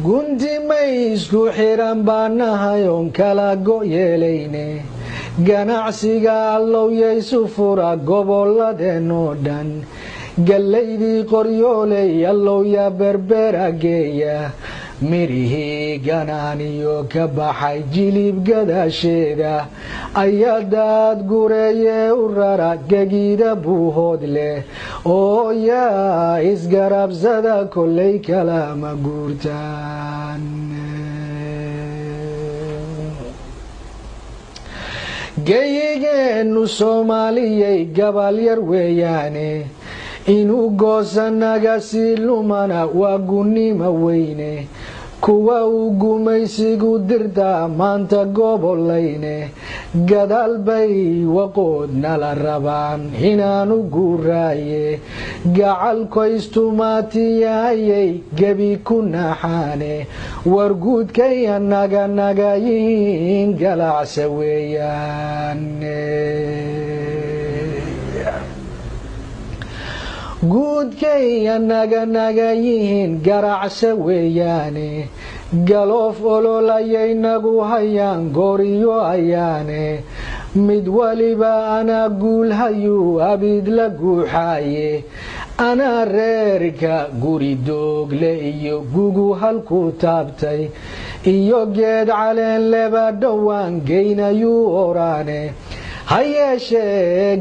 gunti maysku xiran baanahayoon kala go'yeelayne ganacsiga allowaysu fura gobolladeenoo dhan gallaydii qoryooley allowya berbera geeya mirihii ganaaniyo ka baxay jilib gadaasheeda ayaa daad gureeye u rara gegiida buuhood leh oo yaa isgarabsada kollay kalama guurtaan geyigeenu soomaaliyay gabal yar weeyaane inuu goosanaga sii lumana waa gunnima weyne kuwa uu gumaysigu dirtaa maanta gobolayne gadaal bay waqoodna la rabaan inaanu guuraaye gacalkoystumaatiyayay gebi ku naxaane warguudkay anaga yihiin galacsa weeyaane guudkay anaga yihiin garacsa weeyaane galoof ololayay nagu hayaan gooriyo ayaane mid waliba anaa guulhayuu abid la guuxaaye anaa reerka guri doogle iyo gugu halku taabtay iyo geed caleen leba dhowaan geynayuu oraane ha yeeshee